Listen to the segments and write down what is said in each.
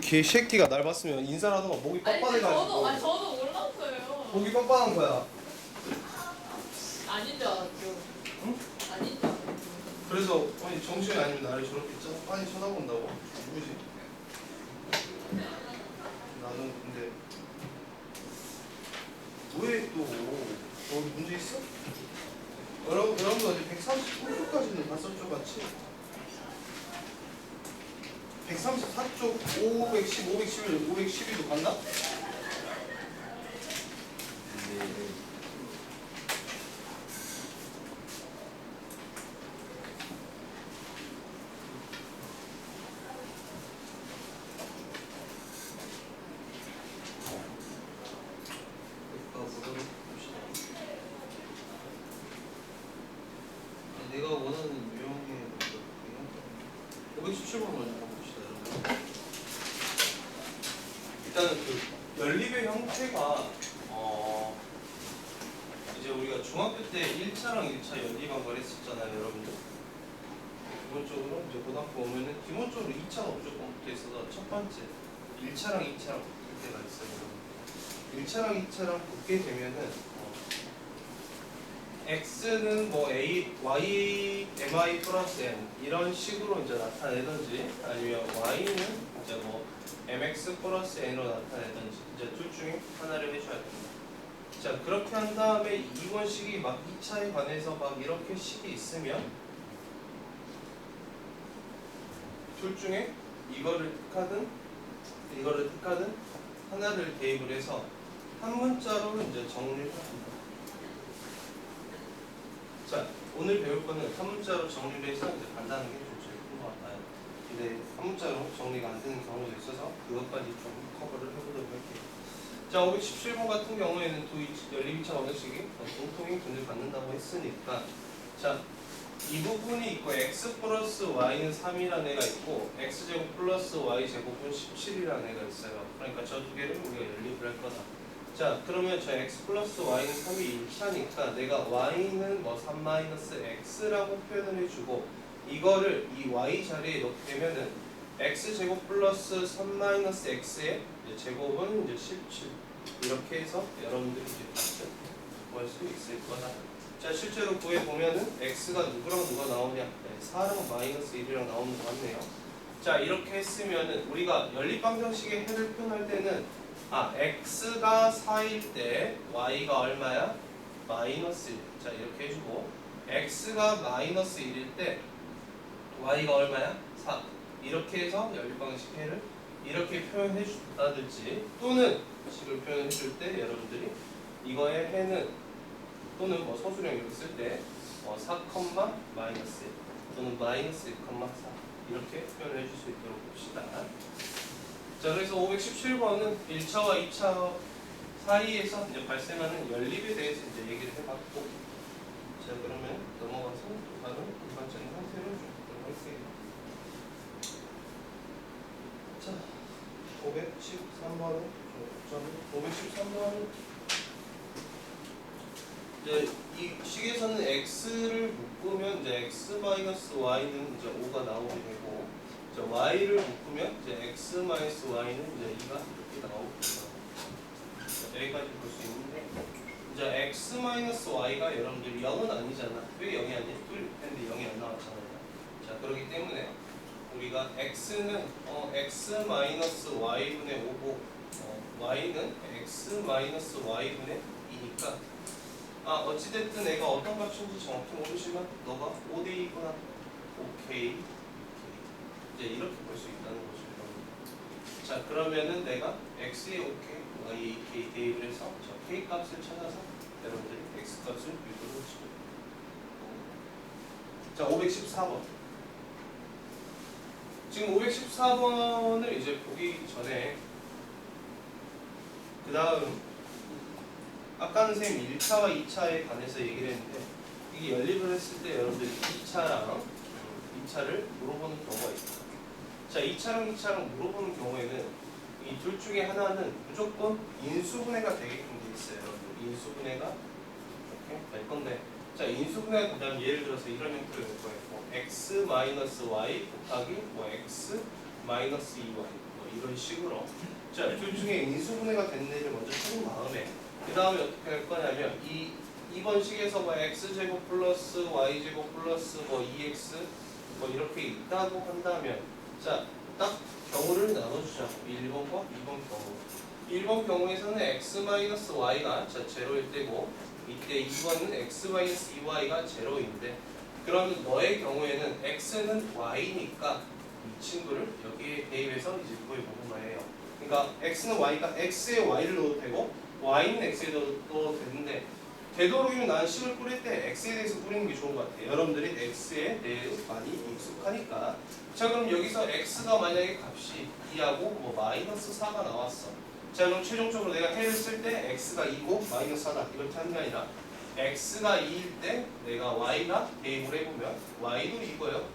개새끼가 날 봤으면 인사를 하던가 목이 아니 근데 뻔뻔해가지고 저도 몰랐어요. 목이 뻔뻔한 거야. 아닌 줄 알았죠. 응? 아닌 줄 알았죠. 그래서 아니 정신이 아니면 나를 저렇게 뻔히 쳐다본다고? 누구지? 나는 근데 왜 또 문제 있어? 여러분들 어제 133쪽까지는 봤었죠 같이? 134쪽 510, 511, 512도 갔나? 내가 원하는 유형의 517번 먼저 가봅시다, 여러분. 일단은 그 연립의 형태가 이제 우리가 중학교 때 1차랑 2차 연립한 걸 했었잖아요, 여러분들. 기본적으로 이제 고등학교 오면은 기본적으로 2차가 무조건 붙어 있어서 첫 번째 1차랑 2차랑 붙을 때가 있어요. 1차랑 2차랑 붙게 되면은 x는 뭐 a, y, mi 플러스 n 이런 식으로 이제 나타내든지 아니면 y는 이제 뭐 mx 플러스 n으로 나타내든지 이제 둘 중에 하나를 해줘야 됩니다. 자 그렇게 한 다음에 이번 식이 막 2차에 관해서 막 이렇게 식이 있으면 둘 중에 이거를 택하든 하나를 대입을 해서 한 문자로 이제 정리를 합니다. 자, 오늘 배울 거는 한 문자로 정리를 해서 이제 간단하게 좀 제일 큰것 같아요. 근데 한 문자로 정리가 안 되는 경우도 있어서 그것까지 좀 커버를 해보도록 할게요. 자, 517번 같은 경우에는 두 연립 2차 방정식이 공통인 분을 갖는다고 했으니까 자, 이 부분이 있고 x 플러스 y는 3이라는 애가 있고 x제곱 플러스 y제곱은 17이라는 애가 있어요. 그러니까 저 두 개를 우리가 연립을 할 거다. 자 그러면 저 x 플러스 y는 3이 1차니까 내가 y는 뭐 3 마이너스 x라고 표현을 해주고 이거를 이 y 자리에 넣게 되면은 x제곱 플러스 3 마이너스 x의 제곱은 이제 17 이렇게 해서 여러분들이 이제 구할 수 있을 거다. 자 실제로 구해보면은 x가 누구랑 누가 나오냐 4랑 마이너스 1이랑 나오는 거 같네요. 자 이렇게 했으면은 우리가 연립방정식의 해를 표현할 때는 x가 4일 때 y가 얼마야? 마이너스 1. 자 이렇게 해주고 x가 마이너스 1일 때 y가 얼마야? 4. 이렇게 해서 연립방정식 해를 이렇게 표현해 준다든지 또는 식을 표현해 줄 때 여러분들이 이거의 해는 또는 뭐 소수령 이렇게 쓸 때 4, 마이너스 1 또는 마이너스 1, 4 이렇게 표현을 해줄 수 있도록 봅시다. 자 그래서 517번은 1차와 2차 사이에서 이제 발생하는 연립에 대해서 이제 얘기를 해봤고 자 그러면 넘어가서 바로 일반적인 형태를 좀 보도록 할게요. 자 513번은 513번은 이제 이 식에서는 x를 묶으면 이제 x-y는 이제 5가 나오게 되고 이제 y를 묶으면 이제 x-y는 이제 2가 이렇게 나오고 여기까지 볼 수 있는데 이제 x-y가 여러분들 0은 아니잖아. 왜 0이 아니야? 했는데 0이 안 나왔잖아요. 자 그렇기 때문에 우리가 x는 x-y분의 5고 y는 x-y분의 2니까 어찌됐든 애가 어떤 값인지 정확히 모르지만 너가 5대2구나 오케이 이제 이렇게 볼 수 있다는 거죠. 자 그러면은 내가 x에 오케이 y에 k 대입을 해서 저 k 값을 찾아서 여러분들이 x 값을 유도를 해주고 자 514번 지금 514번을 이제 보기 전에 그 다음 아까는 선생님 1차와 2차에 관해서 얘기를 했는데 이게 연립을 했을 때 여러분들이 2차를 물어보는 경우가 있어요. 자 2차랑 2차랑 물어보는 경우에는 이 둘 중에 하나는 무조건 인수분해가 되게끔 돼 있어요. 여러분들 인수분해가 이렇게 될 건데 자 인수분해가 된다면 예를 들어서 이런 형태로 될 거예요. x-y 곱하기 x-2y 뭐 이런 식으로. 자, 둘 중에 인수분해가 된 애를 먼저 찾은 다음에 그 다음에 어떻게 할 거냐면 이번 식에서 뭐 x제곱 플러스 y제곱 플러스 뭐 2x 뭐 이렇게 있다고 한다면 자, 딱 경우를 나눠주자고. 1번과 2번 경우. 1번 경우에서는 x-y가 자, 0일 때고 이때 2번은 x-2y가 0인데 그러면 너의 경우에는 x는 y니까 이 친구를 여기에 대입해서 이제 그걸 보는 거예요. 그러니까 x는 y니까 x에 y를 넣어도 되고 y는 x에 넣어도 되는데 되도록이면 나는 식을 뿌릴 때 x에 대해서 뿌리는 게 좋은 것 같아요. 여러분들이 x에 대해 많이 익숙하니까. 자, 그럼 여기서 x가 만약에 값이 2하고 뭐 마이너스 4가 나왔어. 자, 그럼 최종적으로 내가 해를 쓸 때 x가 2고 마이너스 4다 이렇게 하는 게 아니라 x가 2일 때 내가 y가 대입을 해보면 y도 이거예요.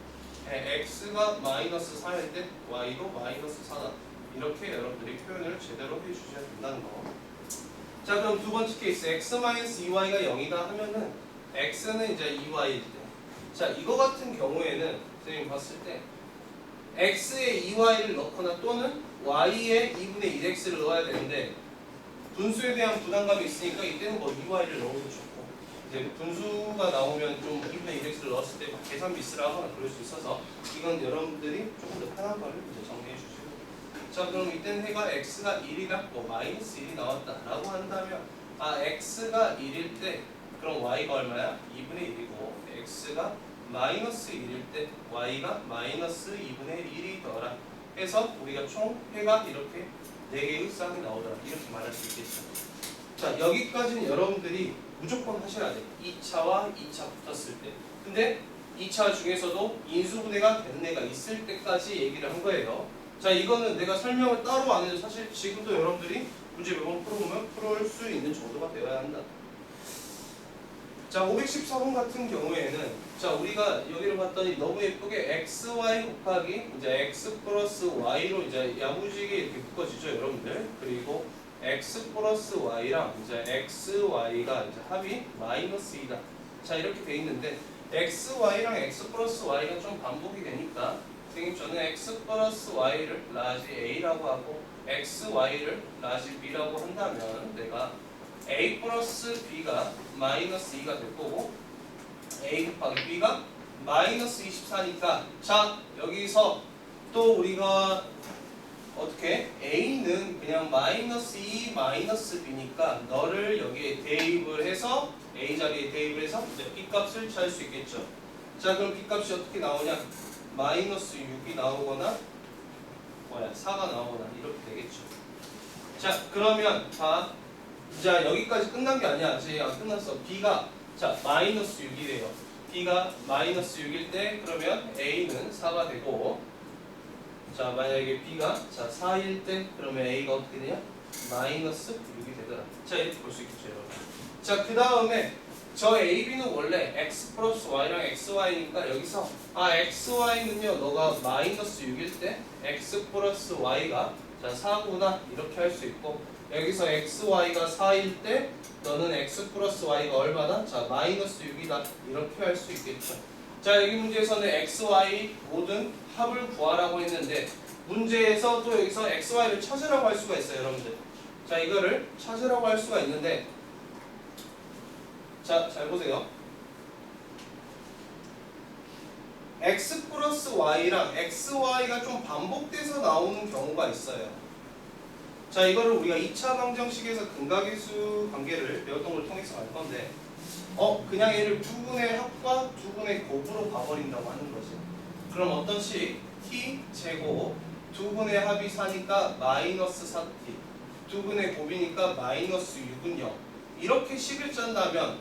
x가 마이너스 4일 때 y도 마이너스 4다. 이렇게 여러분들이 표현을 제대로 해주셔야 된다는 거. 자, 그럼 두 번째 케이스 x-2y가 0이다 하면은 x는 이제 2y일 때. 자, 이거 같은 경우에는 선생님 봤을 때 x에 2y를 넣거나 또는 y에 2분의 1x를 넣어야 되는데 분수에 대한 부담감이 있으니까 이때는 뭐 2y를 넣어도 좋고 이제 분수가 나오면 좀 2분의 1x를 넣었을 때 계산 미스를 하거나 그럴 수 있어서 이건 여러분들이 조금 더 편한 거를 이제 정리해 주시고. 자, 그럼 이때는 해가 x가 1이다 뭐 마이너스 1이 나왔다라고 한다면 x가 1일 때 그럼 y가 얼마야? 2분의 1이고 x가 마이너스 1일 때 y가 마이너스 2분의 1이더라 해서 우리가 총 해가 이렇게 4개의 쌍이 나오더라 이렇게 말할 수 있겠죠. 자, 여기까지는 여러분들이 무조건 하셔야 돼. 2차와 2차 붙었을 때. 근데 2차 중에서도 인수분해가 된 애가 있을 때까지 얘기를 한 거예요. 자, 이거는 내가 설명을 따로 안 해도 사실 지금도 여러분들이 문제 매번 풀어보면 풀을 수 있는 정도가 되어야 한다. 자, 514번 같은 경우에는 자, 우리가 여기를 봤더니 너무 예쁘게 xy 곱하기 이제 x 플러스 y로 이제 야무지게 이렇게 묶어지죠, 여러분들. 그리고 x 플러스 y랑 이제 xy가 이제 합이 마이너스 2다. 자, 이렇게 돼 있는데 xy랑 x 플러스 y가 좀 반복이 되니까 선생님 저는 x 플러스 y를 라지 a라고 하고 xy를 라지 b라고 한다면 내가 a 플러스 b가 마이너스 2가 될 거고 a 곱하기 b가 마이너스 24니까 자, 여기서 또 우리가 어떻게 a는 그냥 마이너스 2 마이너스 b니까 너를 여기에 대입을 해서 a 자리에 대입을 해서 b 값을 찾을 수 있겠죠. 자, 그럼 b 값이 어떻게 나오냐? 마이너스 6이 나오거나 4가 나오거나 이렇게 되겠죠. 자, 그러면 자 여기까지 끝난 게 아니야. 이제 안 끝났어. b가 자 마이너스 6이래요. b가 마이너스 6일 때 그러면 a는 4가 되고 자, 만약에 b가 자 4일 때 그러면 a가 어떻게 되냐? 마이너스 6이 되더라. 자, 이렇게 볼 수 있겠죠, 여러분. 자, 그 다음에 저 AB는 원래 x 플러스 y랑 xy니까 여기서 xy는요 너가 마이너스 6일 때 x 플러스 y가 자 4구나 이렇게 할 수 있고 여기서 xy가 4일 때 너는 x 플러스 y가 얼마나? 자 마이너스 6이다 이렇게 할 수 있겠죠. 자, 여기 문제에서는 xy 모든 합을 구하라고 했는데 문제에서 또 여기서 xy를 찾으라고 할 수가 있어요, 여러분들. 자, 이거를 찾으라고 할 수가 있는데 자, 잘 보세요. x 플러스 y랑 xy가 좀 반복돼서 나오는 경우가 있어요. 자, 이거를 우리가 2차 방정식에서 근각의수 관계를 배웠던 걸 통해서 알 건데 그냥 얘를 두 분의 합과 두 분의 곱으로 봐버린다고 하는 거지. 그럼 어떤 식? t 제곱 두 분의 합이 4니까 마이너스 4t 두 분의 곱이니까 마이너스 6은 0 이렇게 식을 짠다면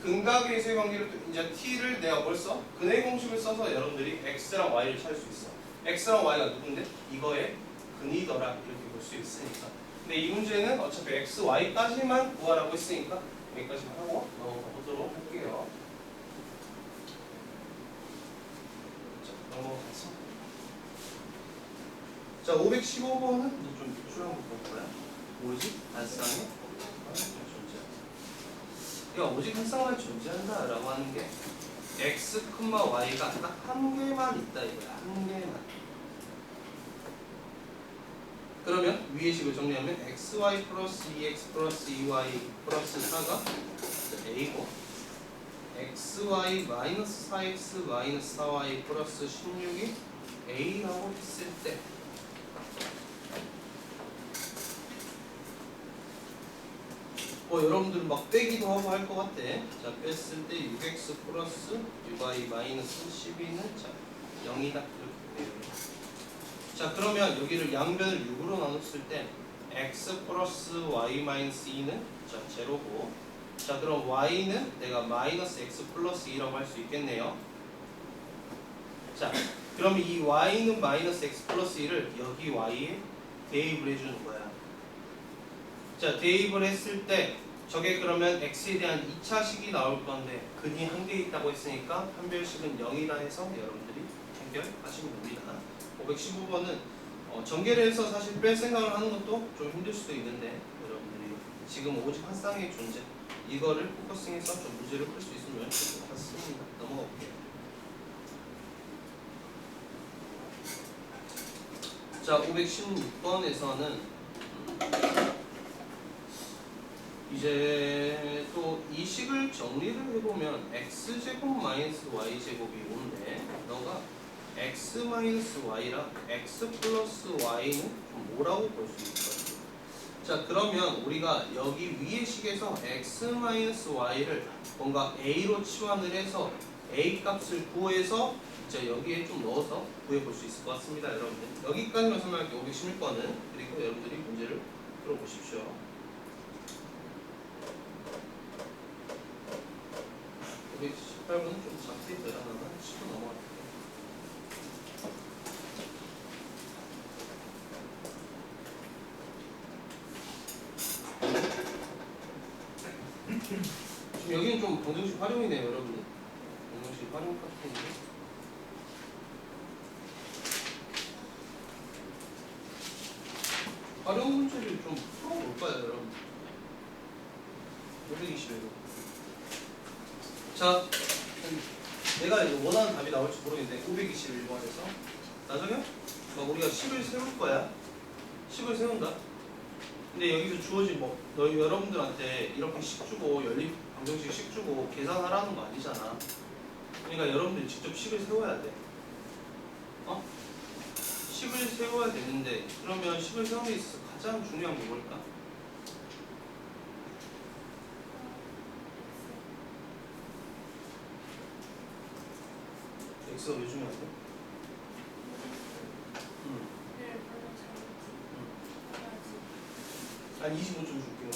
근각의수의 관계를 이제 t를 내가 벌써 근의 공식을 써서 여러분들이 x랑 y를 찾을 수 있어. x랑 y가 누군데? 이거의 근이더라 이렇게 볼 수 있으니까. 근데 이 문제는 어차피 x, y까지만 구하라고 했으니까 여기까지만 하고 넘어가 보도록 할게요. 자, 넘어가서 자, 515번은 좀 유출한 거 볼 거야. 뭐지? 발상의 존재. 그러니까 오직 한 쌍만 존재한다라고 하는 게 x, y가 딱 한 개만 있다 이거야. 한 개만. 그러면 위의 식을 정리하면 xy 플러스 2x 플러스 2y 플러스 4가 a고 xy 마이너스 4x 마이너스 4y 플러스 16이 a라고 했을 때 여러분들은 막 빼기도 하고 할 것 같아. 자, 뺐을 때 6x 플러스 6y 마이너스 12는 자 0이다 이렇게 돼요. 자, 그러면 여기를 양변을 6으로 나눴을 때 x 플러스 y 마이너스 2는 자 제로고, 자 그럼 y는 내가 마이너스 x 플러스 2라고 할 수 있겠네요. 자, 그럼 이 y는 마이너스 x 플러스 2를 여기 y에 대입을 해주는 거야. 자, 대입을 했을 때 저게 그러면 x에 대한 2차식이 나올 건데 근이 한 개 있다고 했으니까 한별식은 0이다 해서 여러분들이 해결하시면 됩니다. 515번은 전개를 해서 사실 뺄 생각을 하는 것도 좀 힘들 수도 있는데 여러분들이 지금 오직 한 쌍의 존재 이거를 포커싱해서 좀 문제를 풀 수 있으면 좋을 것 같습니다. 넘어가 볼게요. 자, 516번에서는 이제 또 이 식을 정리를 해보면 x제곱 마이너스 y제곱이 오는데 너가 x 마이너스 y랑 x 플러스 y는 좀 뭐라고 볼 수 있을까요? 자, 그러면 우리가 여기 위의 식에서 x 마이너스 y를 뭔가 a로 치환을 해서 a 값을 구해서 이제 여기에 좀 넣어서 구해볼 수 있을 것 같습니다. 여러분들 여기까지만 설명할게요. 516번은. 그리고 여러분들이 문제를 들어보십시오. 518번은 좀 자세히 들어가면 10분 넘어갈게요. 지금 여기는 좀 방정식 활용이네요, 여러분들. 방정식 활용 파트인데. 활용 문제를 좀 풀어볼까요, 여러분? 521번. 자, 내가 이제 원하는 답이 나올지 모르겠는데 521번에서 나중에 막 우리가 식을 세울 거야. 식을 세운다. 근데 여기서 주어진 너희 여러분들한테 이렇게 식 주고 연립 방정식 식 주고 계산하라는 거 아니잖아. 그러니까 여러분들이 직접 식을 세워야 돼. 식을 세워야 되는데 그러면 식을 세우는 데 있어서 가장 중요한 게 뭘까? x가 왜 중요하죠? 아니 25점 줄게요.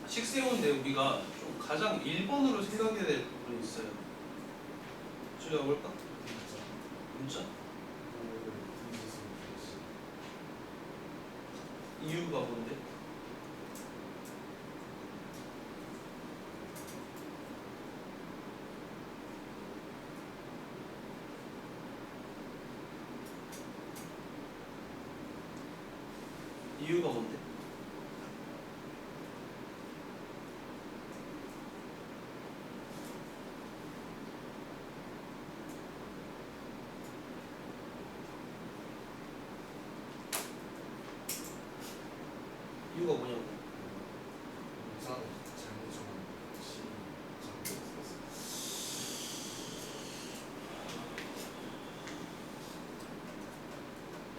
식 세우는데 우리가 좀 가장 1번으로 생각해야 될 부분이 있어요. 준혁아 볼까? 문자? 이유가 뭔데? 이유가 뭔데? 이유가 뭐냐고?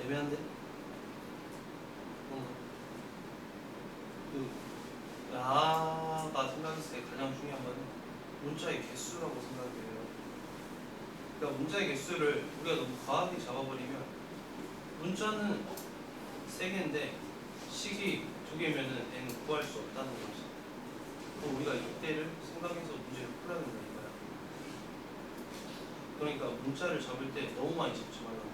애매한데? 뭔가 나가 생각했을 때 가장 중요한 건 문자의 개수라고 생각해요. 그러니까 문자의 개수를 우리가 너무 과하게 잡아버리면 문자는 3개인데 식이 2개면은 n은 구할 수 없다는 거지. 그럼 우리가 이때를 생각해서 문제를 풀어야 된다 이거야. 그러니까 문자를 잡을 때 너무 많이 잡지 말라고.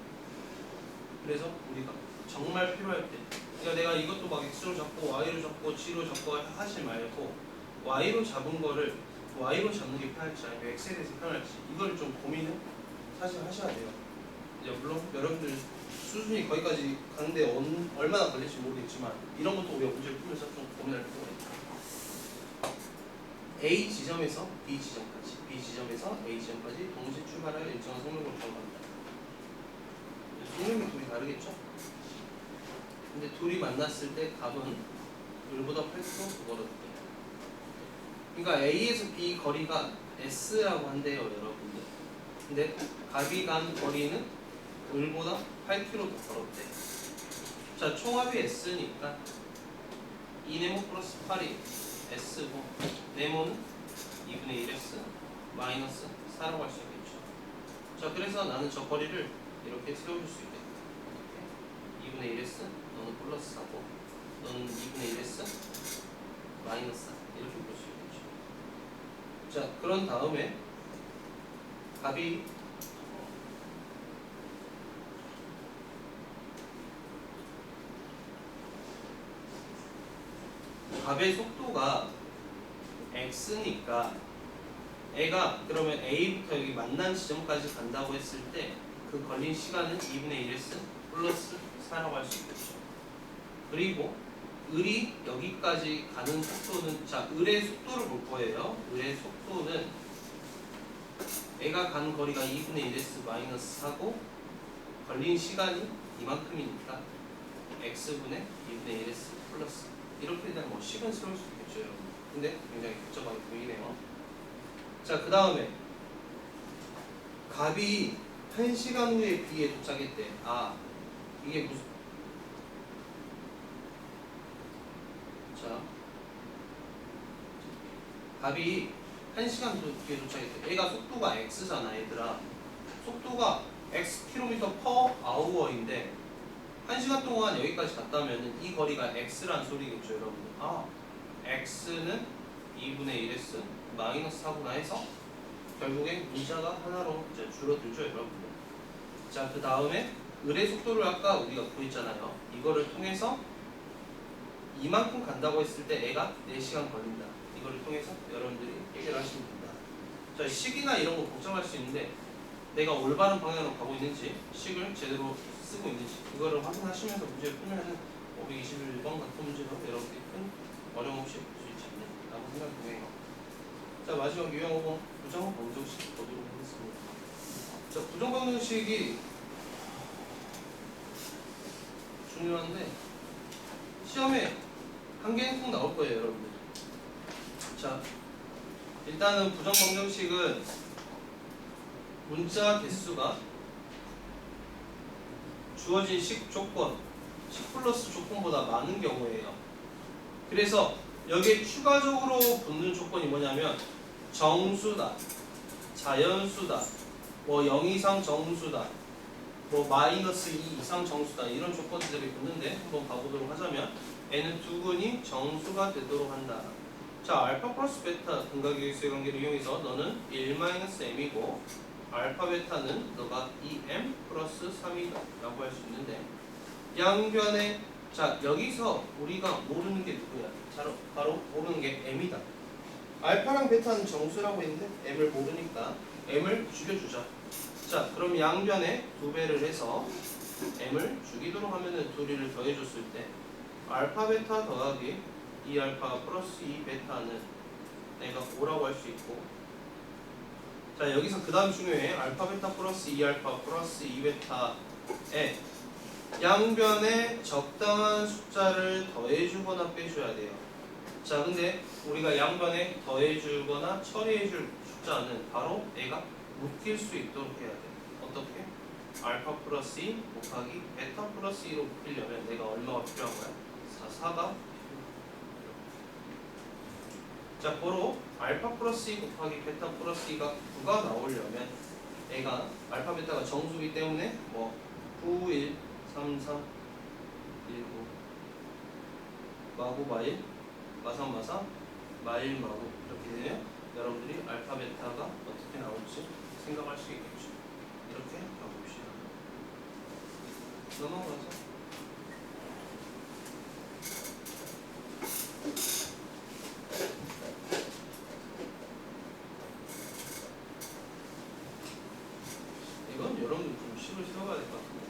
그래서 우리가 정말 필요할 때, 그러니까 내가 이것도 막 x로 잡고 y로 잡고 g로 잡고 하지 말고 y로 잡은 거를 y로 잡는 게 편할지 아니면 x에 대해서 편할지 이걸 좀 고민을 사실 하셔야 돼요. 이제 물론 여러분들 수준이 거기까지 가는데 얼마나 걸릴지 모르겠지만 이런 것도 우리가 문제를 풀면서 좀 고민할 필요가 있다. A 지점에서 B 지점까지, B 지점에서 A 지점까지 동시 출발하여 일정한 속력으로 가는 겁니다. 다르겠죠? 근데 둘이 만났을 때 값은 을보다 8km 멀어집니다. 그러니까 A에서 B 거리가 S라고 한대요, 여러분들. 근데 값이 간 거리는 을보다 8km 더 걸었대. 자, 총합이 S니까 2네모 플러스 8이 S고 네모는 2분의 1S 마이너스 4라고 할 수 있겠죠. 자, 그래서 나는 저 거리를 이렇게 세워줄 수 있겠다. 2분의 1S 너는 플러스 4고 너는 2분의 1S 마이너스 4 이렇게 볼 수 있겠죠. 자, 그런 다음에 값이 값의 속도가 x니까 애가 그러면 A부터 여기 만난 지점까지 간다고 했을 때 그 걸린 시간은 2분의 1S 플러스 4라고 할 수 있겠죠. 그리고 을이 여기까지 가는 속도는 자, 을의 속도를 볼 거예요. 을의 속도는 애가 간 거리가 2분의 1S 마이너스 4고 걸린 시간이 이만큼이니까 x분의 2분의 1S 플러스 이렇게 되면 뭐 식은 세울 수 있겠죠, 여러분. 근데 굉장히 복잡하게 보이네요. 자, 그 다음에 값이 1시간 후에 B에 도착했대. 아, 이게 무슨 자, 값이 1시간 뒤에 도착했대. 얘가 속도가 x잖아, 얘들아. 속도가 x km/h인데 1시간 동안 여기까지 갔다면 이 거리가 x란 소리겠죠, 여러분. 아, x는 2분의 1s 마이너스 4구나 해서 결국에 문자가 하나로 이제 줄어들죠, 여러분들. 자, 그 다음에 을의 속도를 아까 우리가 구했잖아요. 이거를 통해서 이만큼 간다고 했을 때 애가 4시간 걸린다. 이거를 통해서 여러분들이 해결하시면 됩니다. 자, 식이나 이런 거 복잡할 수 있는데 내가 올바른 방향으로 가고 있는지 식을 제대로 쓰고 있는지 이거를 확인하시면서 문제를 풀면은 521번 같은 문제로 여러분들이 큰 어려움 없이 볼 수 있지 않나라고 생각해요. 자, 마지막 유형 5번 부정 방정식 보도록 하겠습니다. 자, 부정 방정식이 중요한데 시험에 한 개는 꼭 나올 거예요, 여러분들. 자, 일단은 부정 방정식은 문자 개수가 주어진 식 조건, 식 플러스 조건보다 많은 경우에요. 그래서 여기에 추가적으로 붙는 조건이 뭐냐면 정수다, 자연수다, 뭐 0 이상 정수다, 뭐 마이너스 2 이상 정수다 이런 조건들이 붙는데 한번 봐보도록 하자면 n은 두근이 정수가 되도록 한다. 자, 알파 플러스 베타 근각의 관계를 이용해서 너는 1-m이고 알파 베타는 너가 2m 플러스 3이다 라고 할 수 있는데 양변에 자, 여기서 우리가 모르는 게 누구야? 바로 모르는 게 m이다. 알파랑 베타는 정수라고 했는데 m을 모르니까 m을 죽여주자. 자, 그럼 양변에 2배를 해서 m을 죽이도록 하면은 둘이를 더해줬을 때 알파 베타 더하기 2알파 플러스 2베타는 내가 5라고 할 수 있고, 자, 여기서 그 다음 중요해. 알파 베타 플러스 2알파 플러스 2베타에 양변에 적당한 숫자를 더해주거나 빼줘야 돼요. 자, 근데 우리가 양변에 더해주거나 처리해줄 숫자는 바로 얘가 묶일 수 있도록 해야 돼. 어떻게? 알파 플러스 2 곱하기 베타 플러스 2로 묶이려면 내가 얼마가 필요한 거야? 4가. 자, 고로 알파 플러스 2 곱하기 베타 플러스 2가 9가 나오려면 얘가 알파 베타가 정수기 때문에 뭐 9, 1, 3, 3, 1, 9 마구 마일 마삼 마삼 마일 마구 이렇게 되면 여러분들이 알파 베타가 어떻게 나올지 생각할 수 있겠죠. 이렇게 가봅시다. 넘어가자. 이건 여러분들 좀 식을 세워야 될 것 같은데.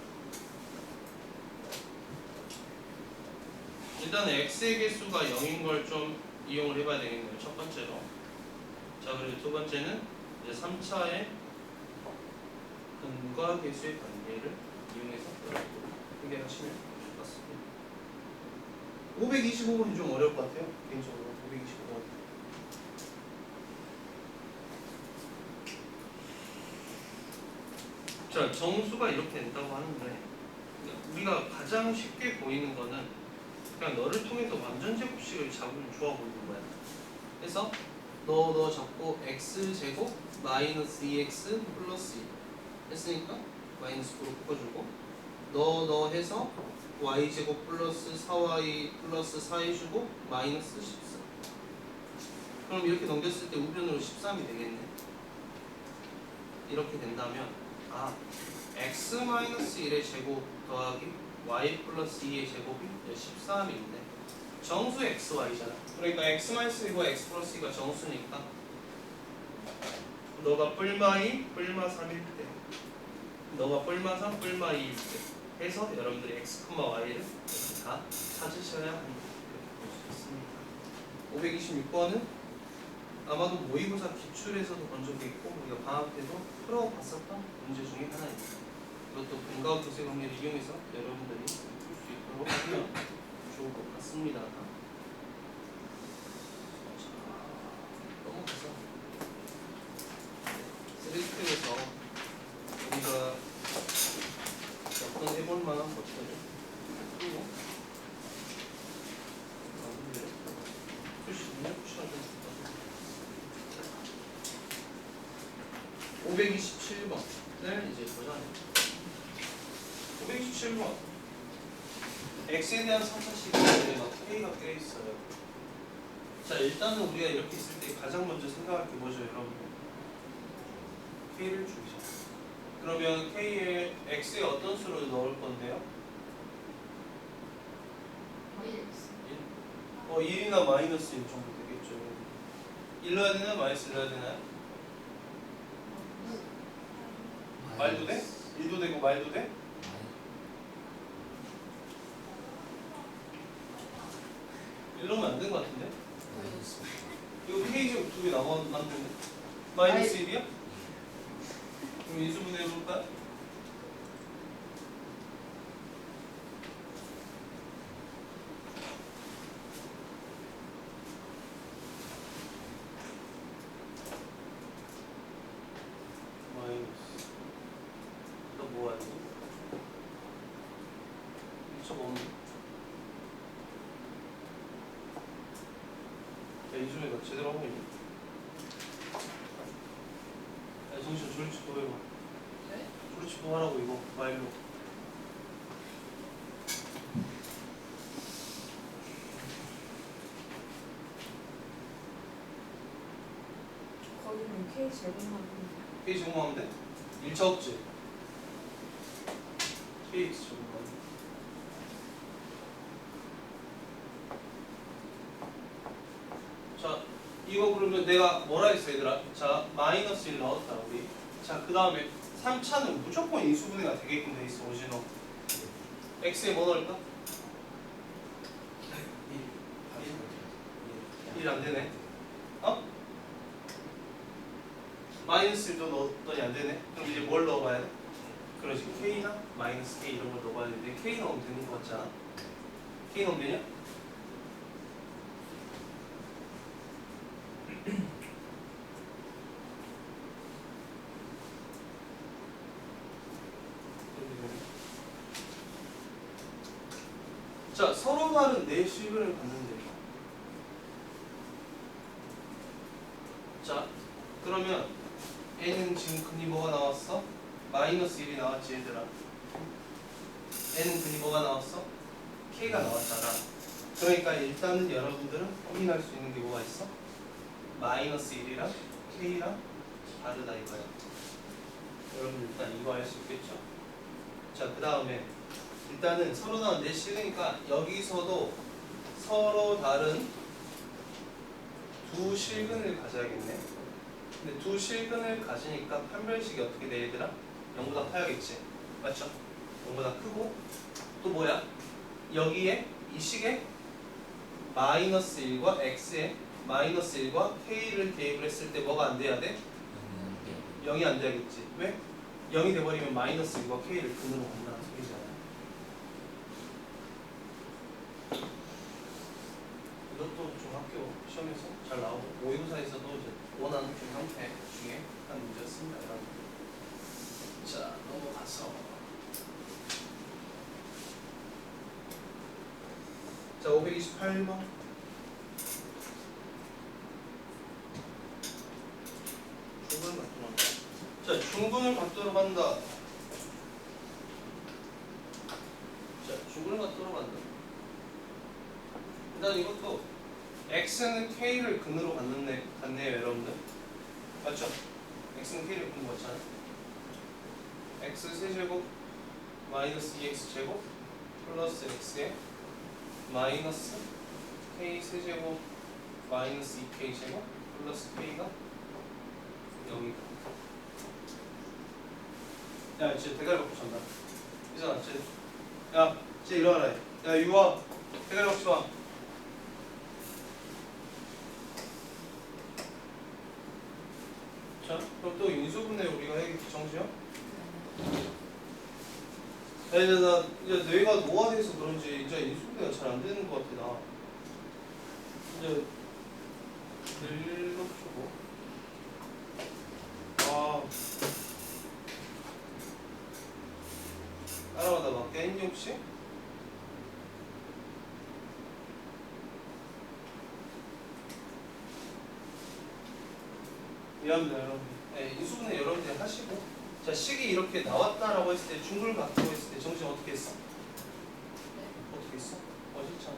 일단 x의 개수가 0인 걸 좀 이용을 해봐야 되겠네요. 첫 번째로. 자, 그리고 두 번째는 이제 3차의 근과 개수의 관계를 이용해서 여러분들 이게 하시면 좋을 것 같습니다. 525번이 좀 어려울 것 같아요. 개인적으로 525번. 자, 정수가 이렇게 된다고 하는데 우리가 가장 쉽게 보이는 거는 그냥 너를 통해서 완전 제곱식을 잡으면 좋아 보이는 거야. 그래서 너 잡고 x제곱 마이너스 2x 플러스 2 했으니까 마이너스 9로 바꿔주고 너 해서 y제곱 플러스 4y 플러스 4 해주고 마이너스 14. 그럼 이렇게 넘겼을 때 우변으로 13이 되겠네. 이렇게 된다면 x 마이너스 1의 제곱 더하기 y 플러스 2의 제곱이 13인데 정수 xy잖아. 그러니까 x 마이너스 2와 x 플러스 2가 정수니까 너가 뿔마 2, 뿔마 3일 때 너가 뿔마 3, 뿔마 2일 때 해서 여러분들이 x, y를 다 찾으셔야 한다. 이렇게 볼 수 있습니다. 526번은 아마도 모의고사 기출에서도 본 적이 있고 우리가 방학 때도 풀어봤었던 문제 중에 하나입니다. 이것도 분과 교세 관계를 이용해서 여러분들이 풀 수 있도록 하면 좋을 것 같습니다. 자, 넘어가서 3스텝에서 우리가 몇 번 해볼 만한 것들을 풀고 마무리를 풀시면 추천드립니다. 527번을 이제 보자. 527번 x에 대한 3차식인데 막 k가 꽤 있어요. 자, 일단은 우리가 이렇게 있을 때 가장 먼저 생각할 게 뭐죠, 여러분? k를 주죠. 그러면 k에 x에 어떤 수를 넣을 건데요? 1이나 마이너스 1 정도 되겠죠. 1 넣어야 되나요? 마이너스 1 넣어야 되나요? 말도 돼? 1도 되고 말도 돼? 이러면 안 된 것 같은데? 이거 K제곱 2개 남았는데? 마이너스 1이야? 그럼 인수분해 해볼까요? 마이너스 너 뭐하니? 1.5. 야, 이준이 너 제대로 하고 있니? 야, 정신 조리치고 해봐. 네? 조리치고 하라고 이거 말로. 거기는 K 제곱만 K 제곱하면 돼? 1차 없지? KX 제곱하면 자, 이거 그러면 내가 뭐라 했어 얘들아? 자, 마이너스 1 넣었다 우리. 자, 그 다음에 3차는 무조건 인수분해가 되게끔 돼 있어 오진호. x에 뭐 넣을까? 1 안 되네. 어? 마이너스 1도 넣었더니 안 되네. 그럼 이제 뭘 넣어봐야 돼? 그렇지. k나 마이너스 k 이런 걸 넣어봐야 되는데 k 넣으면 되는 거 같지 않아? k 넣으면 되냐? 자, 서로 다른 네 실근을 갖는데. 자, 그러면 n은 지금 근이 뭐가 나왔어? 마이너스 1이 나왔지 얘들아. n은 근이 뭐가 나왔어? k가 나왔잖아. 그러니까 일단은 여러분들은 확인할 수 있는 게 뭐가 있어? 마이너스 1이랑 k랑 다르다 이거야. 여러분 일단 이거 알 수 있겠죠? 자, 그 다음에 일단은 서로 다른 네 실근이니까 여기서도 서로 다른 두 실근을 가져야겠네. 근데 두 실근을 가지니까 판별식이 어떻게 돼 얘들아? 0보다 커야겠지. 맞죠? 0보다 크고 또 뭐야? 여기에 이 식에 마이너스 1과 x에 마이너스 1과 k를 대입을 했을 때 뭐가 안 돼야 돼? 0이 안 돼야겠지. 왜? 0이 돼버리면 마이너스 1과 k를 근으로 한다는 소리잖아. 이것도 좀 학교 시험에서 잘 나오고 모의고사에서도 이제 원하는 중 형태 중에 한 문제였습니다. 여러분. 자 넘어가서 자 528번 중분을 갖도록 한다. 자 중분을 갖도록 한다. 자 중분을 갖도록 한다. 일단 이것도 x는 k를 근으로 갖네요 여러분들. 맞죠? x는 k를 근으로 갖잖아. x 세제곱 마이너스 2x 제곱 플러스 x에 마이너스 k 세제곱 마이너스 2k 제곱 플러스 k가 여기다. 야, 쟤 대가리 갖고 잔다. 이상아, 쟤 일어나라. 야, 유아, 대가리 갖고 와. 자, 그럼 또 인수분해 우리가 해야겠지, 정시야? 야, 이제 이제 뇌가 노화돼서 그런지 이제 인수분해가 잘 안 되는 것 같아, 나. 이제 늙어주고. 아. 따라가다 막 깨있니 혹시? 미안합니다 여러분. 네, 인수분해 여러분들이 하시고 자 식이 이렇게 나왔다라고 했을 때 중을 갖고 했을 때 정신 어떻게 했어? 어떻게 했어? 어딨잖아.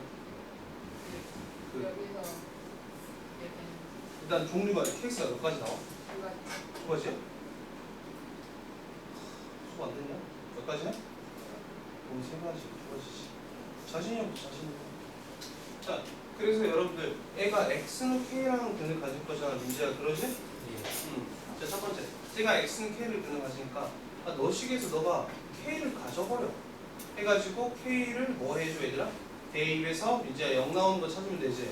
여기서 얘는 일단 종류가 케이스가 몇 가지 나와? 두 가지. 두 가지야? 수고 안 됐냐? 몇 가지야? 거의 세 가지, 두 가지지. 자신이 없어, 자신이 없어. 자, 그래서 여러분들 애가 x는 k라는 근을 가질 거잖아, 민지야, 그러지? 자, 첫 번째, 제가 x는 k를 근을 가지니까 너 식에서 너가 k를 가져버려. 해가지고 k를 뭐 해줘, 얘들아? 대입해서 이제 0 나오는 거 찾으면 되지.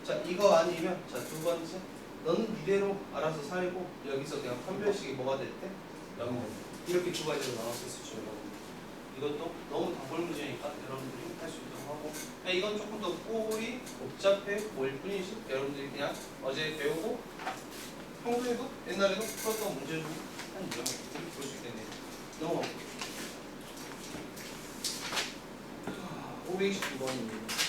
자, 이거 아니면 자, 두 번째, 너는 이대로 알아서 살고 여기서 그냥 판별식이 뭐가 됐대? 0. 이렇게 두 가지로 나왔을 수 있죠, 여러분. 이것도 너무 단골 문제니까 여러분들이 할 수 있도록 하고 이건 조금 더 꼴이 복잡해 보일 뿐이지 여러분들이 그냥 어제 배우고 평소에도 옛날에도 풀었던 문제 중 한 유형 이렇게 볼 수 있겠네요. 넘어가볼게요. 529번입니다.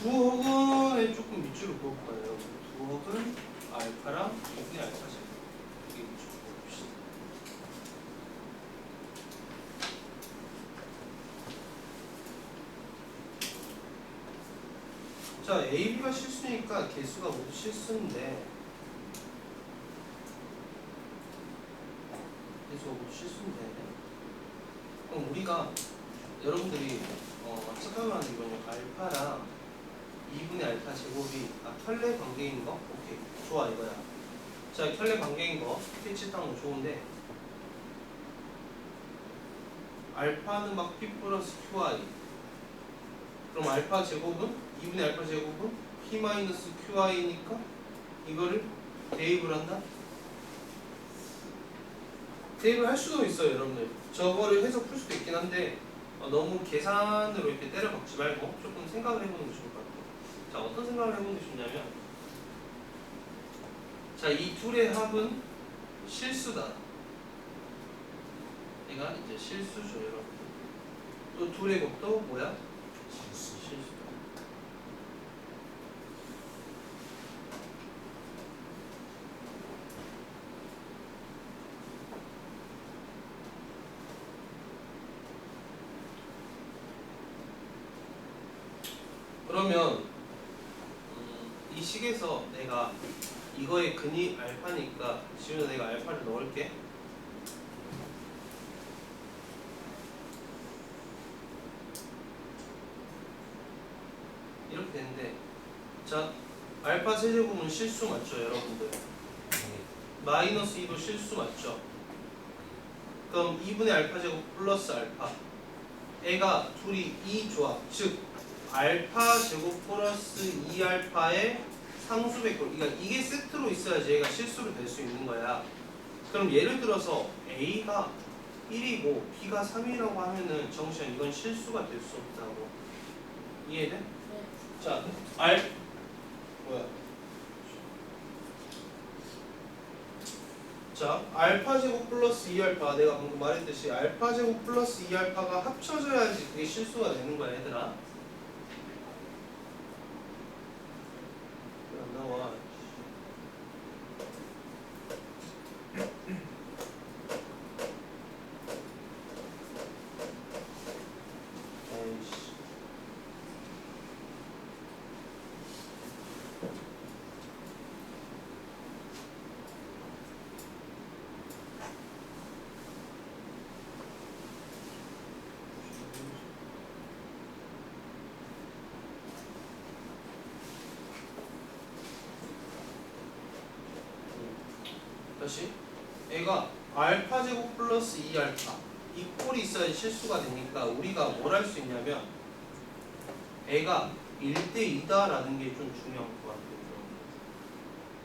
두혹은 조금 밑줄을 그을 거예요. 두혹은 알파랑 2분의 알파지. 이게 밑줄 그어봅시다. 자, A, B가 실수니까 개수가 모두 실수인데 개수가 모두 실수인데 그럼 우리가 여러분들이 착각하는 이거는 알파랑 2분의 알파 제곱이 켤레 관계인 거? 오케이 좋아 이거야. 자 켤레 관계인 거 스케치 딴 거 좋은데 알파는 막 P 플러스 QI 그럼 알파 제곱은 2분의 알파 제곱은 P 마이너스 QI니까 이거를 대입을 한다? 대입을 할 수도 있어요 여러분들. 저거를 해서 풀 수도 있긴 한데 너무 계산으로 이렇게 때려 박지 말고 조금 생각을 해보는 게 좋을 것 같아요. 자, 어떤 생각을 해보는 게 좋냐면 자, 이 둘의 합은 실수다. 얘가 이제 실수죠, 여러분. 또 둘의 곱도 뭐야? 실수다. 그러면 이 식에서 내가 이거의 근이 알파니까 지금 내가 알파를 넣을게. 이렇게 되는데 자 알파 세제곱은 실수 맞죠 여러분들? 마이너스 2도 실수 맞죠? 그럼 2분의 알파 제곱 플러스 알파. 애가 둘이 이 조합, 즉 알파 제곱 플러스 2알파의 상수배꼴. 그러니까 이게 세트로 있어야지 얘가 실수로 될 수 있는 거야. 그럼 예를 들어서 A가 1이고 B가 3이라고 하면은 정시현 이건 실수가 될 수 없다고. 이해돼? 네. 자, 뭐야? 자, 알파 제곱 플러스 2알파, 내가 방금 말했듯이 알파 제곱 플러스 2알파가 합쳐져야지 그게 실수가 되는 거야, 얘들아. 왜 안 나와? 에이씨. 다시 얘가 알파 제곱 플러스 2알파 이 꼴이 있어야 실수가 되니까 우리가 뭘 할 수 있냐면 애가 1대2다라는 게 좀 중요한 것 같아요.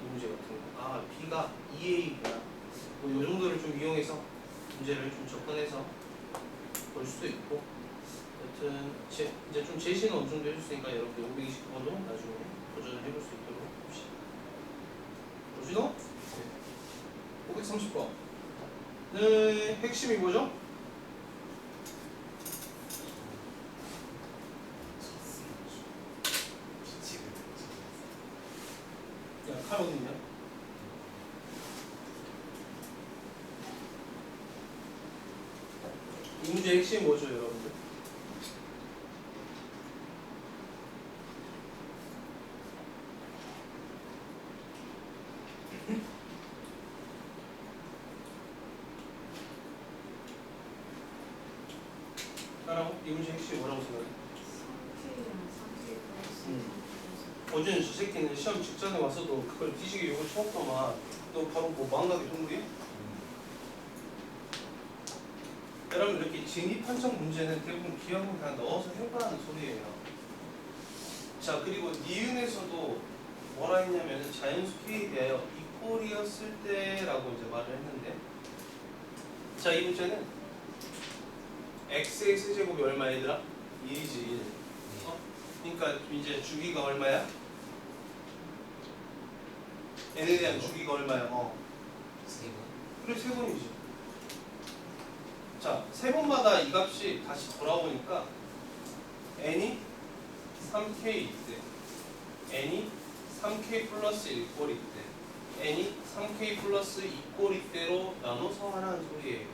이 문제 같은 거. 아, B가 2A구나. 뭐 요 정도를 좀 이용해서 문제를 좀 접근해서 볼 수도 있고. 여튼 이제 좀 제시는 어느 정도 해줬으니까 여러분들 529번도 나중에 도전을 해볼 수 있도록 합시다. 보시노? 530번. 네, 핵심이 뭐죠? 야, 칼 어디 있냐? 이 문제의 핵심이 뭐죠, 여러분들? 따라오? 이 문제의 핵심이 뭐라고 생각해? 어제는 저 새끼는 시험 직전에 와서도 그걸 뒤지게 욕을 쳐먹더만 너 바로 뭐 망각의 동물이야? 여러분 이렇게 진입 판정 문제는 대부분 기억을 그냥 넣어서 해보라는 소리예요. 자, 그리고 니은에서도 뭐라 했냐면 자연수 K에 대하여 이퀄이었을 때라고 이제 말을 했는데, 자, 이 문제는 x의 세제곱이 얼마 얘들아? 1이지 1. 그러니까 이제 주기가 얼마야? n에 대한 주기가 얼마야? 그래, 세 번이지. 자, 세 번마다 이 값이 다시 돌아오니까 n이 3k 때, n이 3k 플러스 1꼴이 때, n이 3k 플러스 2꼴이 때로 나눠서 하라는 소리예요.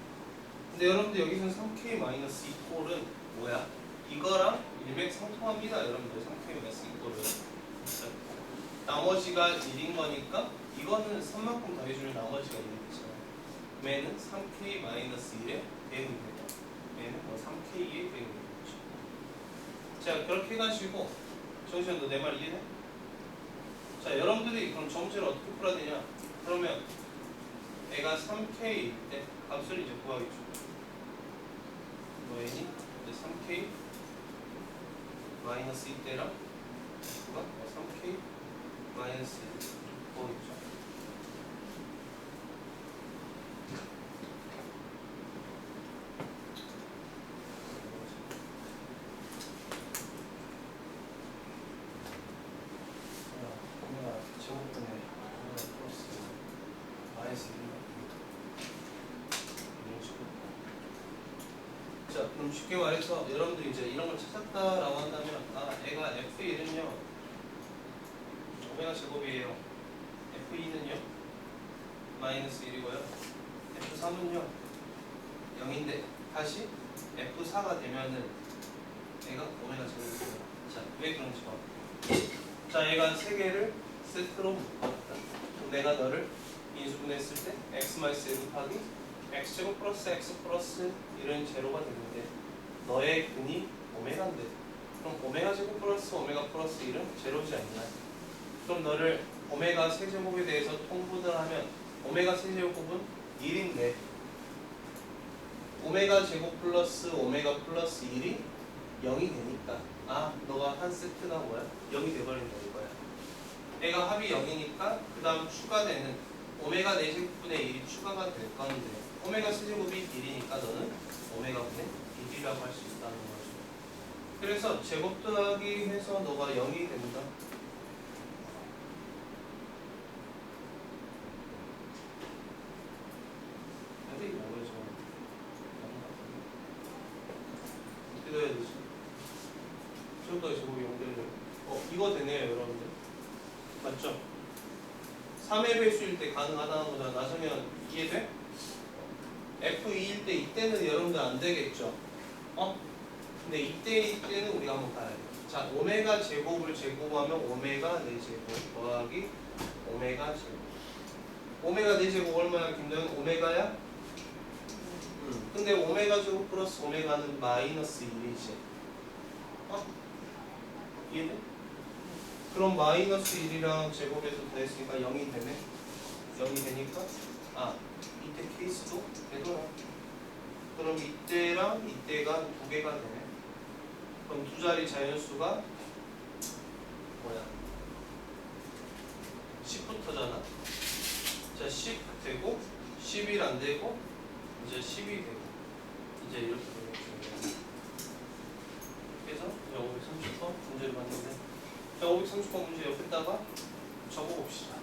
근데 여러분들 여기서는 3k 마이너스 2꼴은 뭐야? 이거랑 일맥상통합니다. 여러분들 3k 마이너스 2꼴은. 나머지가 1인 거니까 이거는 3만큼 더해주면 나머지가 1이잖아요. 얘는 3k 마이너스 1에 대응입니다. 얘는 뭐 3k에 대응입니다. 자, 그렇게 해가지고 정시현 너 내 말 이해해? 자, 여러분들이 그럼 점수를 어떻게 풀어야 되냐? 그러면 애가 3k일 때 값을 이제 구하겠죠. 뭐 n이 3k 마이너스 2때랑 누가 3k 마이너스 1 구하겠죠. 자, 그럼 쉽게 말해서 여러분들이 이제 이런 걸 찾았다라고 한다면, 아, 애가 F1은요 오메가 제곱이에요. F2는요 마이너스 1이고요. F3은요 0인데 다시 F4가 되면은 얘가 오메가 제곱이에요. 자, 왜 그런지 봐. 자, 얘가 세 개를 세트로 묶어놨다. 내가 너를 인수분해했을 때 x-1 곱하기 x제곱 플러스 x 플러스 1은 제로가 되는데 너의 근이 오메가인데, 그럼 오메가 제곱 플러스 오메가 플러스 1은 제로지 않냐? 그럼 너를 오메가 세제곱에 대해서 통분을 하면 오메가 세제곱은 1인데 오메가 제곱 플러스 오메가 플러스 1이 0이 되니까 아 너가 한 세트가 뭐야? 0이 돼버린다 이거야. 얘가 합이 0이니까 그 다음 추가되는 오메가 4제곱분의 1이 추가가 될 건데 오메가 세제곱이 1이니까 너는 오메가 분의 1이라고 할 수 있다는 거죠. 그래서 제곱 더하기 해서 너가 0이 된다. 근데 이거 뭐죠? 어떻게 돼야 되지? 제곱 더하기 제곱이 0 되려면 이거 되네요 여러분들. 맞죠? 3의 배수일 때 가능하다는 거잖아. 나중에 이해돼? F2일 때 이때는 여러분들 안 되겠죠? 근데 이때는 우리가 한번 봐야 돼. 자, 오메가 제곱을 제곱하면 오메가 4제곱 더하기 오메가 제곱. 오메가 4제곱 얼마야 김도현? 오메가야? 근데 오메가 제곱 플러스 오메가는 마이너스 1이지. 이해돼? 그럼 마이너스 1이랑 제곱해서 더했으니까 0이 되네. 0이 되니까 이때 케이스도 되더라. 그럼 이때랑 이때가 두 개가 되네. 그럼 두 자리 자연수가 뭐야? 10부터잖아. 자, 10 되고 11 안 되고 이제 10이 되고 이제 이렇게 되겠죠. 그래서 530번 문제를 봤는데 자, 530번 문제 옆에다가 적어봅시다.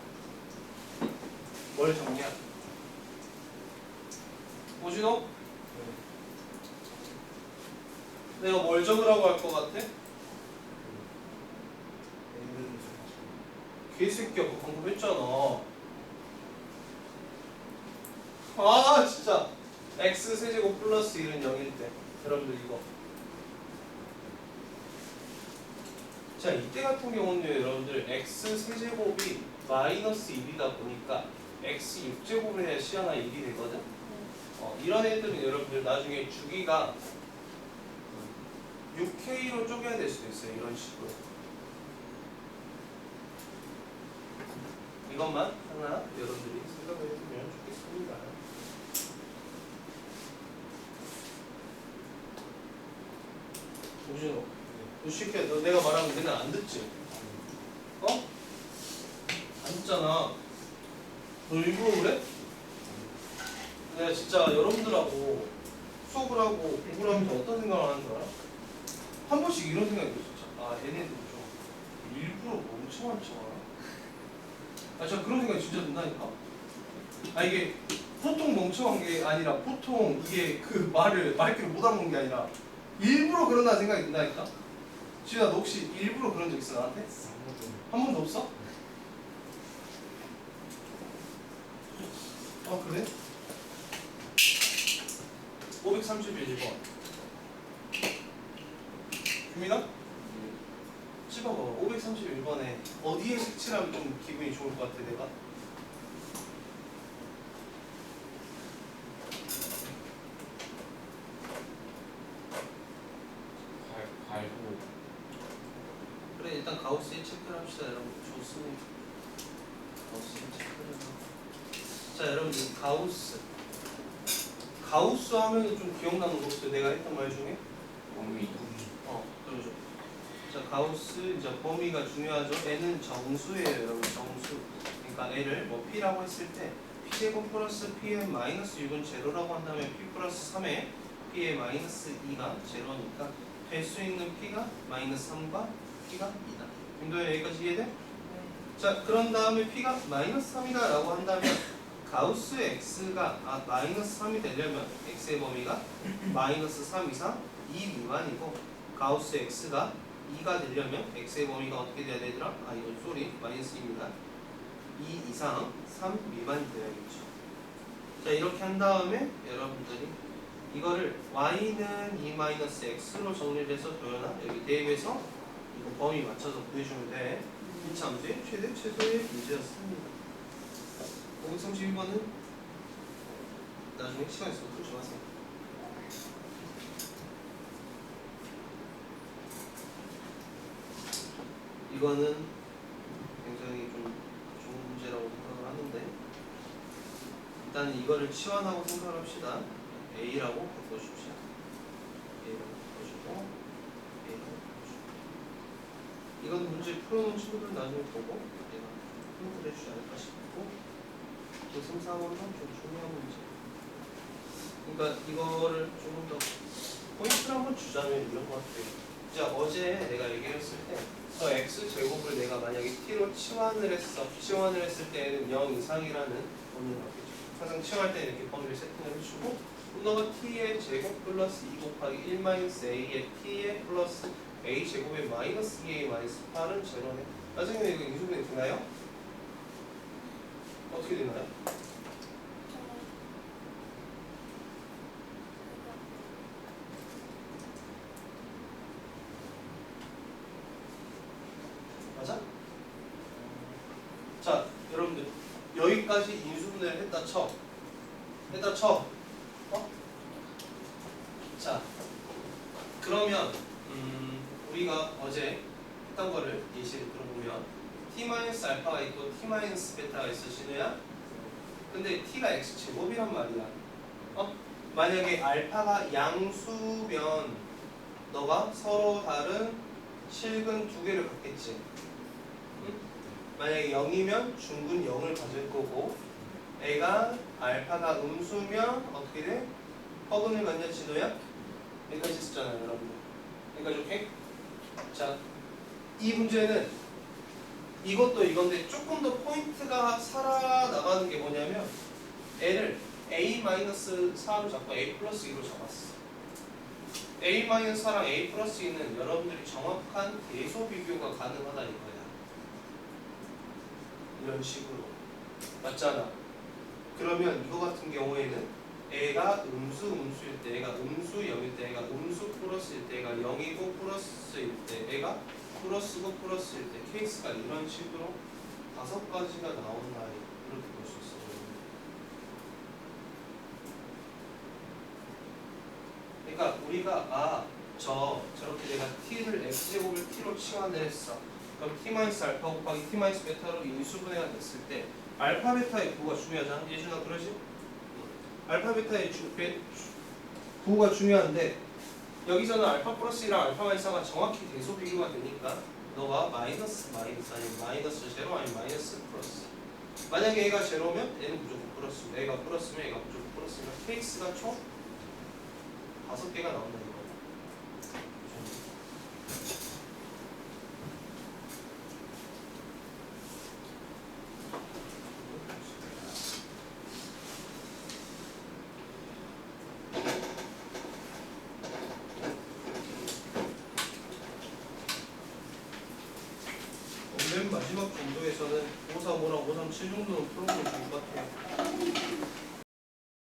뭘 적냐? 오진호? 내가 뭘 적으라고 할 것 같아? 개새끼야 그거 방금 했잖아. 진짜 x 세제곱 플러스 1은 0일 때 여러분들 이거 자 이때 같은 경우는 여러분들 x 세제곱이 마이너스 1이다 보니까 x 6제곱을 해야 시하나 1이 되거든. 이런 애들은 여러분들 나중에 주기가 6K로 쪼개야 될 수도 있어요. 이런 식으로. 이것만 하나 여러분들이 생각을 해주면 좋겠습니다. 오진호, 너 새끼야, 너 내가 말하면 맨날 안 듣지? 안 듣잖아. 너 일부러 그래? 내가 진짜 여러분들하고 수업을 하고 공부를 하면서 어떤 생각을 하는 줄 알아? 한 번씩 이런 생각이 들어 진짜. 얘네들 좀 일부러 멍청한 척하나? 진짜 그런 생각이 진짜 든다니까? 이게 보통 멍청한 게 아니라 보통 이게 그 말귀를 못 알아먹는 게 아니라 일부러 그런다는 생각이 든다니까? 지훈아 너 혹시 일부러 그런 적 있어 나한테? 한 번도 없어? 그래? 531번 규민아? 찝어봐. 531번에 어디에 색칠하면 좀 기분이 좋을 것 같아 내가? 갈고. 그래 일단 가우스에 체크를 합시다 여러분. 좋습니다. 가우스에 체크를 하고. 자 여러분들 가우스 하면 좀 기억나는 거 없어요? 내가 했던 말 중에? 범위. 그러죠. 자 가우스 이제 범위가 중요하죠. n은 정수예요 여러분. 정수. 그러니까 n을 뭐 p라고 했을 때 p제곱 플러스 p의 마이너스 6은 제로라고 한다면 p 플러스 3에 p의 마이너스 2가 제로니까 될 수 있는 p가 마이너스 3과 p가 2다. 김도현 여기까지 이해돼? 자 그런 다음에 p가 마이너스 3이다 라고 한다면 가우스 x가 마이너스 3이 되려면 x의 범위가 마이너스 3 이상 2 미만이고 가우스 x가 2가 되려면 x의 범위가 어떻게 돼야 되더라? 이건 쏘리 마이너스 2입니다. 2 이상 3 미만이 되어야겠죠. 자 이렇게 한 다음에 여러분들이 이거를 y는 2-x로 정리를 해서 도연아 여기 대입해서 이거 범위 맞춰서 구해주면 돼. 이 참수의 최대 최소의 문제였습니다. 531번은 나중에 시간 있으면 풀지 마세요. 이거는 굉장히 좀 좋은 문제라고 생각을 하는데 일단은 이거를 치환하고 생각을 합시다. A라고 바꿔줍시다. A라고 바꿔주고 A라고 바꿔주고 이건 문제 풀어놓은 친구들 나중에 보고 내가 힌트를 해주지 않을까 싶고 그 3, 4번은 좀 중요한 문제. 그러니까 이거를 조금 더 포인트를 한번 주자면 이런 것 같아요. 자, 어제 내가 얘기했을 때 x제곱을 내가 만약에 t로 치환을 했을 때는 0 이상이라는 범위를 갖겠죠. 항상 치환할 때는 이렇게 범위를 세팅을 해주고 너가 t의 제곱 플러스 2 곱하기 1 마이너스 a의 t의 플러스 a 제곱의 마이너스 2a 마이너스 8은 제로네. 나중에 이거 인수분해 되나요? 어떻게 되나요? 맞아? 자, 여러분들 여기까지 인수분해를 했다 쳐. 어? 자, 그러면 우리가 어제 했던 거를 예시를 들어보면 t-알파가 있고 t-베타가 있어, 진우야? 근데 t가 x제곱이란 말이야. 만약에 알파가 양수면 너가 서로 다른 실근 두 개를 갖겠지. 응? 만약에 0이면 중근 0을 가질 거고 알파가 음수면 어떻게 돼? 허근을 갖냐, 진호야? 여기까지 했었잖아요, 여러분들. 여기까지 오케이? 자, 이 문제는 이것도 이건데 조금 더 포인트가 살아나가는 게 뭐냐면 애를 a-4로 잡고 a 플러스 2로 잡았어. a-4랑 a 플러스 2는 여러분들이 정확한 대소 비교가 가능하다 이거야. 이런 식으로. 맞잖아. 그러면 이거 같은 경우에는 애가 음수일 때, 애가 음수 0일 때, 애가 음수 플러스일 때, 애가 0이고 플러스일 때, 애가 플러스고 플러스일 때 케이스가 이런 식으로 5가지가 나온다. 이렇게 볼 수 있어요. 그러니까 우리가 저렇게 내가 t를 x제곱을 t로 치환을 했어. 그럼 t-알파 곱하기 t-베타로 인수분해가 됐을 때 알파 베타의 구호가 중요하잖아. 예준아 그러지? 알파 베타의 구호가 중요한데 여기서는 알파 플러스 1랑 알파 마이너스 4가 정확히 대소 비교가 되니까 너가 마이너스 아니면 마이너스 제로 아니면 마이너스 플러스. 만약에 얘가 제로면 얘는 무조건 플러스, 얘가 플러스면 얘가 무조건 플러스면 케이스가 총 5개가 나온다는 거야. 맨 마지막 정도에서는 535랑 537 정도는 풀어보면 좋을 것 같아요.